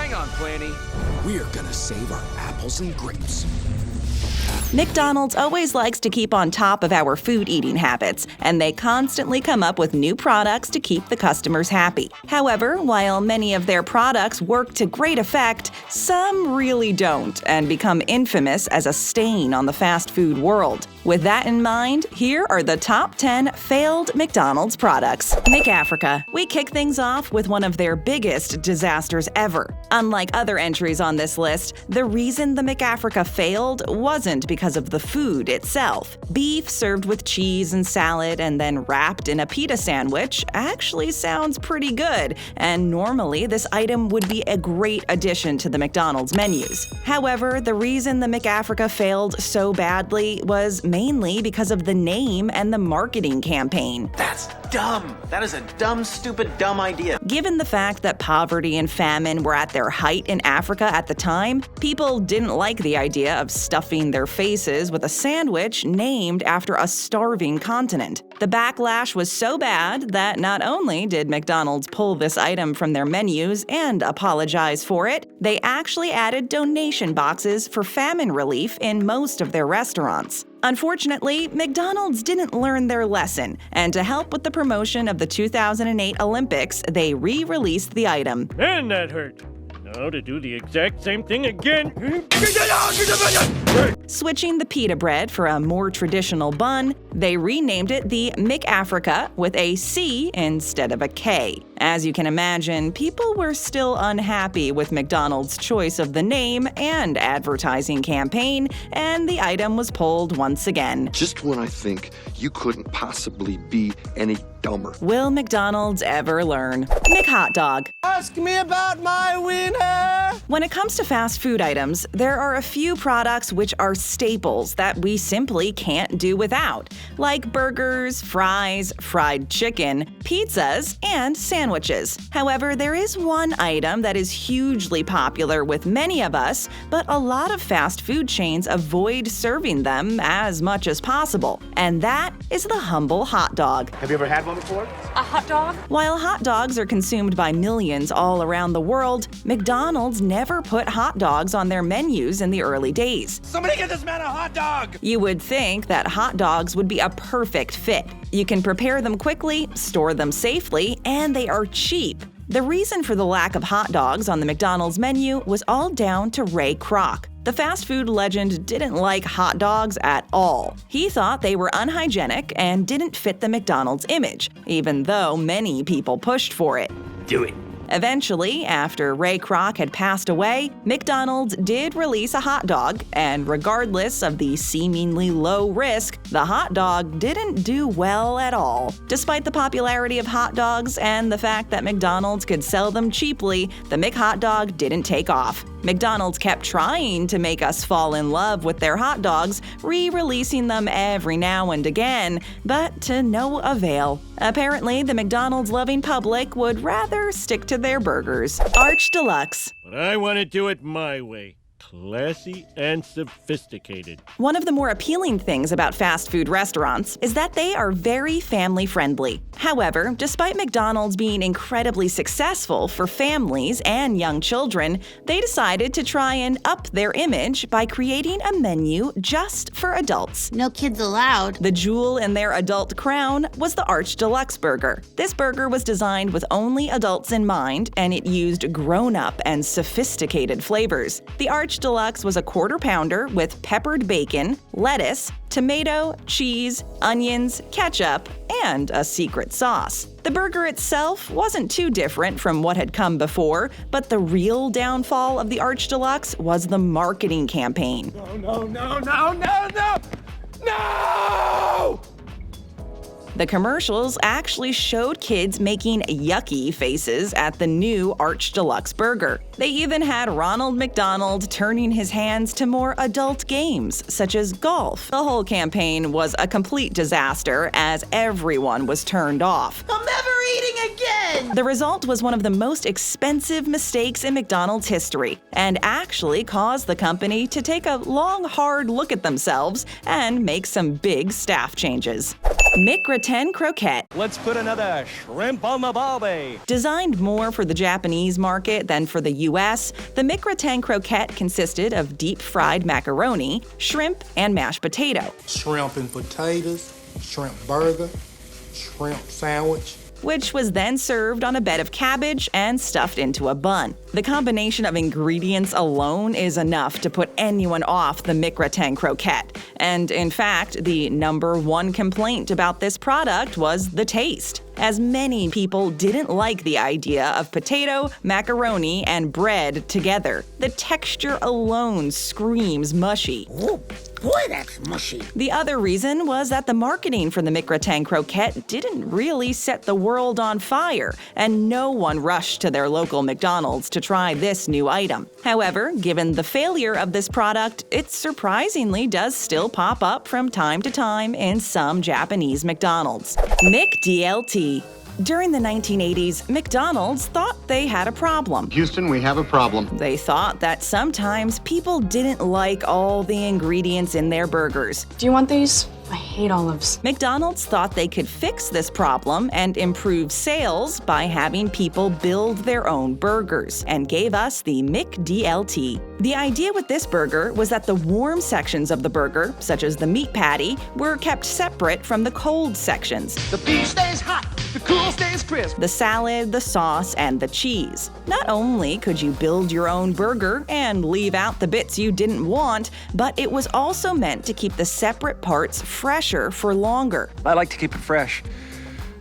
Hang on, Planty. We're gonna save our apples and grapes. McDonald's always likes to keep on top of our food eating habits, and they constantly come up with new products to keep the customers happy. However, while many of their products work to great effect, some really don't and become infamous as a stain on the fast food world. With that in mind, here are the top 10 failed McDonald's products. McAfrica. We kick things off with one of their biggest disasters ever. Unlike other entries on this list, the reason the McAfrica failed wasn't because of the food itself. Beef served with cheese and salad and then wrapped in a pita sandwich actually sounds pretty good, and normally this item would be a great addition to the McDonald's menus. However, the reason the McAfrica failed so badly was mainly because of the name and the marketing campaign. That's dumb. That is a dumb, stupid, dumb idea. Given the fact that poverty and famine were at their height in Africa at the time, people didn't like the idea of stuffing their faces with a sandwich named after a starving continent. The backlash was so bad that not only did McDonald's pull this item from their menus and apologize for it, they actually added donation boxes for famine relief in most of their restaurants. Unfortunately, McDonald's didn't learn their lesson, and to help with the promotion of the 2008 Olympics, they re-released the item. Man, that hurt. Now to do the exact same thing again. Switching the pita bread for a more traditional bun, they renamed it the McAfrica with a C instead of a K. As you can imagine, people were still unhappy with McDonald's choice of the name and advertising campaign, and the item was pulled once again. Just when I think you couldn't possibly be any dumber. Will McDonald's ever learn? McHotDog. Ask me about my wiener! When it comes to fast food items, there are a few products which are staples that we simply can't do without, like burgers, fries, fried chicken, pizzas, and sandwiches. However, there is one item that is hugely popular with many of us, but a lot of fast food chains avoid serving them as much as possible, and that is the humble hot dog. Have you ever had one before? A hot dog? While hot dogs are consumed by millions all around the world, McDonald's never put hot dogs on their menus in the early days. Somebody get this man a hot dog! You would think that hot dogs would be a perfect fit. You can prepare them quickly, store them safely, and they are cheap. The reason for the lack of hot dogs on the McDonald's menu was all down to Ray Kroc. The fast food legend didn't like hot dogs at all. He thought they were unhygienic and didn't fit the McDonald's image, even though many people pushed for it. Do it. Eventually, after Ray Kroc had passed away, McDonald's did release a hot dog, and regardless of the seemingly low risk, the hot dog didn't do well at all. Despite the popularity of hot dogs and the fact that McDonald's could sell them cheaply, the McHotDog didn't take off. McDonald's kept trying to make us fall in love with their hot dogs, re-releasing them every now and again, but to no avail. Apparently, the McDonald's-loving public would rather stick to their burgers. Arch Deluxe. But I want to do it my way. Classy and sophisticated. One of the more appealing things about fast food restaurants is that they are very family-friendly. However, despite McDonald's being incredibly successful for families and young children, they decided to try and up their image by creating a menu just for adults. No kids allowed. The jewel in their adult crown was the Arch Deluxe burger. This burger was designed with only adults in mind, and it used grown-up and sophisticated flavors. The Arch Deluxe was a quarter pounder with peppered bacon, lettuce, tomato, cheese, onions, ketchup, and a secret sauce. The burger itself wasn't too different from what had come before, but the real downfall of the Arch Deluxe was the marketing campaign. No! The commercials actually showed kids making yucky faces at the new Arch Deluxe burger. They even had Ronald McDonald turning his hands to more adult games, such as golf. The whole campaign was a complete disaster, as everyone was turned off. I'm never eating again! The result was one of the most expensive mistakes in McDonald's history, and actually caused the company to take a long, hard look at themselves and make some big staff changes. McGriddles McGraten Croquette. Let's put another shrimp on the barbie. Designed more for the Japanese market than for the US, the McGraten Croquette consisted of deep-fried macaroni, shrimp, and mashed potato, shrimp and potatoes, shrimp burger, shrimp sandwich, which was then served on a bed of cabbage and stuffed into a bun. The combination of ingredients alone is enough to put anyone off the McGraten Croquette. And in fact, the #1 complaint about this product was the taste, as many people didn't like the idea of potato, macaroni, and bread together. The texture alone screams mushy. Oh, boy, that's mushy. The other reason was that the marketing for the McGraten Croquette didn't really set the world on fire, and no one rushed to their local McDonald's to try this new item. However, given the failure of this product, it surprisingly does still pop up from time to time in some Japanese McDonald's. McDLT. During the 1980s, McDonald's thought they had a problem. Houston, we have a problem. They thought that sometimes people didn't like all the ingredients in their burgers. Do you want these? I hate olives. McDonald's thought they could fix this problem and improve sales by having people build their own burgers, and gave us the McDLT. The idea with this burger was that the warm sections of the burger, such as the meat patty, were kept separate from the cold sections. The beef stays hot, the cool stays crisp. The salad, the sauce, and the cheese. Not only could you build your own burger and leave out the bits you didn't want, but it was also meant to keep the separate parts fresher for longer. I like to keep it fresh.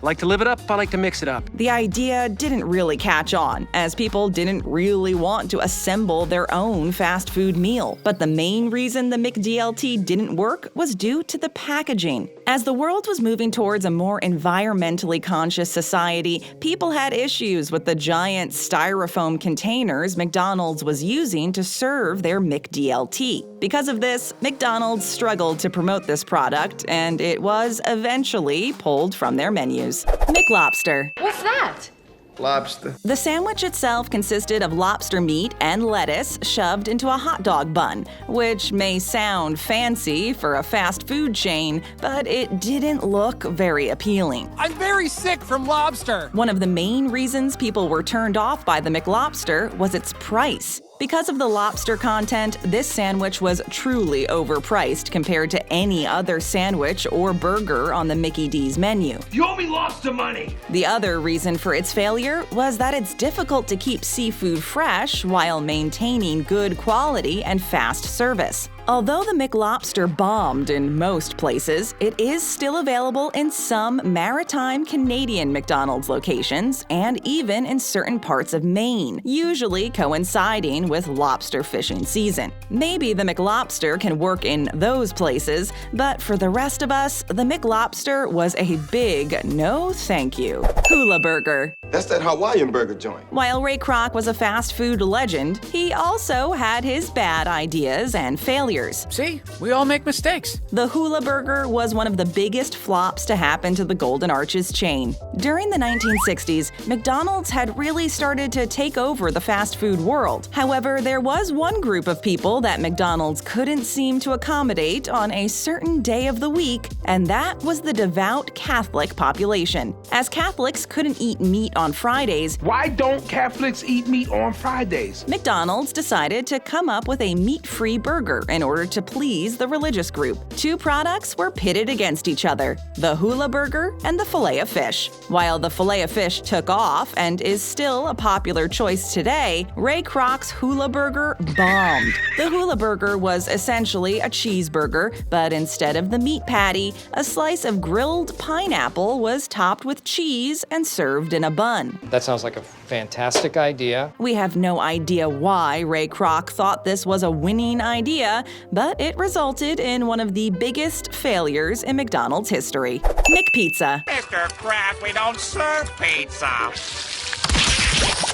I like to live it up, I like to mix it up. The idea didn't really catch on, as people didn't really want to assemble their own fast food meal. But the main reason the McDLT didn't work was due to the packaging. As the world was moving towards a more environmentally conscious society, people had issues with the giant styrofoam containers McDonald's was using to serve their McDLT. Because of this, McDonald's struggled to promote this product, and it was eventually pulled from their menus. McLobster. What's that? Lobster. The sandwich itself consisted of lobster meat and lettuce shoved into a hot dog bun, which may sound fancy for a fast food chain, but it didn't look very appealing. I'm very sick from lobster. One of the main reasons people were turned off by the McLobster was its price. Because of the lobster content, this sandwich was truly overpriced compared to any other sandwich or burger on the Mickey D's menu. You owe me lobster money. The other reason for its failure was that it's difficult to keep seafood fresh while maintaining good quality and fast service. Although the McLobster bombed in most places, it is still available in some maritime Canadian McDonald's locations and even in certain parts of Maine, usually coinciding with lobster fishing season. Maybe the McLobster can work in those places, but for the rest of us, the McLobster was a big no thank you. Hula Burger. That's that Hawaiian burger joint. While Ray Kroc was a fast food legend, he also had his bad ideas and failures. See, we all make mistakes. The Hula Burger was one of the biggest flops to happen to the Golden Arches chain. During the 1960s, McDonald's had really started to take over the fast food world. However, there was one group of people that McDonald's couldn't seem to accommodate on a certain day of the week, and that was the devout Catholic population. As Catholics couldn't eat meat on Fridays, why don't Catholics eat meat on Fridays? McDonald's decided to come up with a meat-free burger in order to please the religious group. Two products were pitted against each other, the Hula Burger and the Filet-O-Fish. While the Filet-O-Fish took off and is still a popular choice today, Ray Kroc's Hula Burger bombed. The Hula Burger was essentially a cheeseburger, but instead of the meat patty, a slice of grilled pineapple was topped with cheese and served in a bun. That sounds like a fantastic idea. We have no idea why Ray Kroc thought this was a winning idea, but it resulted in one of the biggest failures in McDonald's history. McPizza. Mr. Kraft, we don't serve pizza.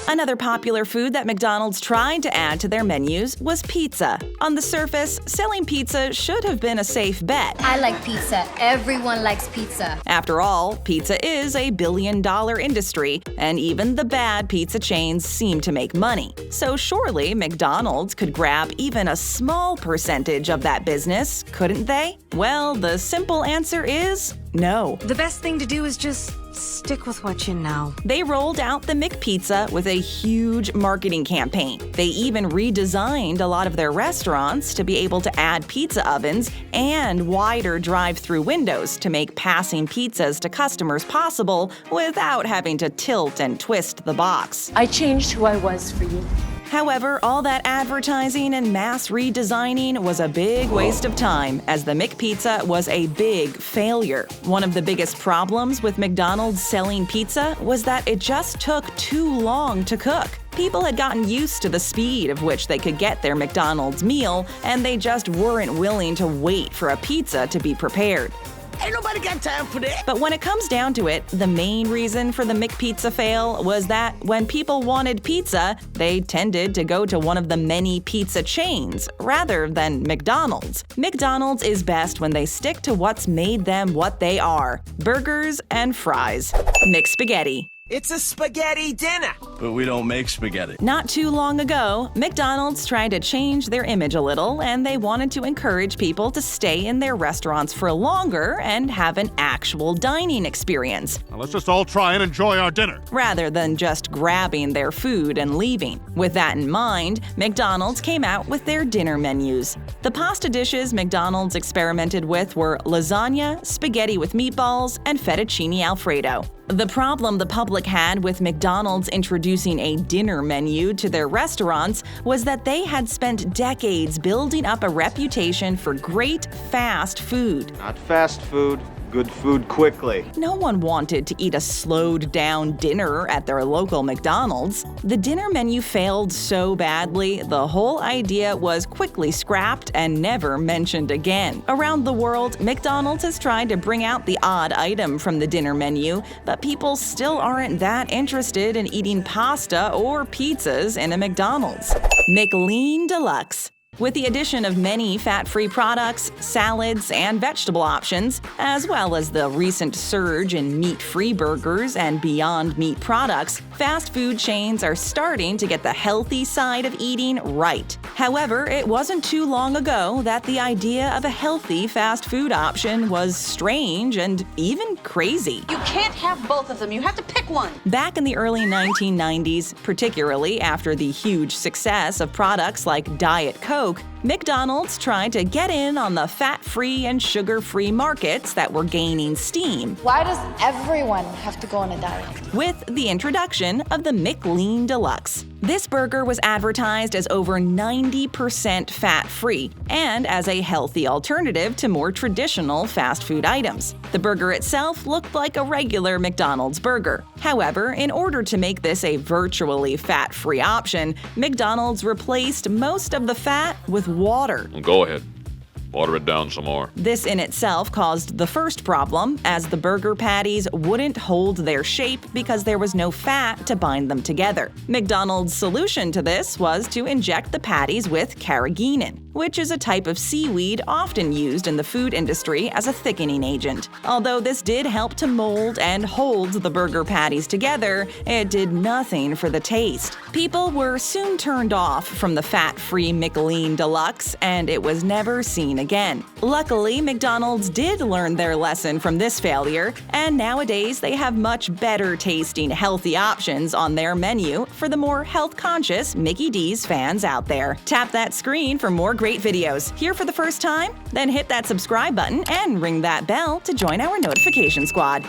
Another popular food that McDonald's tried to add to their menus was pizza. On the surface, selling pizza should have been a safe bet. I like pizza. Everyone likes pizza. After all, pizza is a billion-dollar industry, and even the bad pizza chains seem to make money. So surely McDonald's could grab even a small percentage of that business, couldn't they? Well, the simple answer is no. The best thing to do is just stick with what you know. They rolled out the McPizza with a huge marketing campaign. They even redesigned a lot of their restaurants to be able to add pizza ovens and wider drive-through windows to make passing pizzas to customers possible without having to tilt and twist the box. I changed who I was for you. However, all that advertising and mass redesigning was a big waste of time, as the McPizza was a big failure. One of the biggest problems with McDonald's selling pizza was that it just took too long to cook. People had gotten used to the speed of which they could get their McDonald's meal, and they just weren't willing to wait for a pizza to be prepared. Ain't nobody got time for that. But when it comes down to it, the main reason for the McPizza fail was that when people wanted pizza, they tended to go to one of the many pizza chains rather than McDonald's. McDonald's is best when they stick to what's made them what they are: burgers and fries. McSpaghetti. It's a spaghetti dinner. But we don't make spaghetti. Not too long ago, McDonald's tried to change their image a little, and they wanted to encourage people to stay in their restaurants for longer and have an actual dining experience, Now let's just all try and enjoy our dinner. rather than just grabbing their food and leaving. With that in mind, McDonald's came out with their dinner menus. The pasta dishes McDonald's experimented with were lasagna, spaghetti with meatballs, and fettuccine alfredo. The problem the public had with McDonald's introducing a dinner menu to their restaurants was that they had spent decades building up a reputation for great fast food. Not fast food, good food quickly. No one wanted to eat a slowed-down dinner at their local McDonald's. The dinner menu failed so badly, the whole idea was quickly scrapped and never mentioned again. Around the world, McDonald's has tried to bring out the odd item from the dinner menu, but people still aren't that interested in eating pasta or pizzas in a McDonald's. McLean Deluxe. With the addition of many fat-free products, salads, and vegetable options, as well as the recent surge in meat-free burgers and Beyond Meat products, fast food chains are starting to get the healthy side of eating right. However, it wasn't too long ago that the idea of a healthy fast food option was strange and even crazy. You can't have both of them. You have to pick one. Back in the early 1990s, particularly after the huge success of products like Diet Coke, McDonald's tried to get in on the fat-free and sugar-free markets that were gaining steam. Why does everyone have to go on a diet? With the introduction of the McLean Deluxe. This burger was advertised as over 90% fat-free and as a healthy alternative to more traditional fast food items. The burger itself looked like a regular McDonald's burger. However, in order to make this a virtually fat-free option, McDonald's replaced most of the fat with water. Go ahead. Water it down some more. This in itself caused the first problem, as the burger patties wouldn't hold their shape because there was no fat to bind them together. McDonald's solution to this was to inject the patties with carrageenan, which is a type of seaweed often used in the food industry as a thickening agent. Although this did help to mold and hold the burger patties together, it did nothing for the taste. People were soon turned off from the fat-free McLean Deluxe, and it was never seen again. Luckily, McDonald's did learn their lesson from this failure, and nowadays they have much better tasting healthy options on their menu for the more health-conscious Mickey D's fans out there. Tap that screen for more great videos. Here for the first time? Then hit that subscribe button and ring that bell to join our notification squad.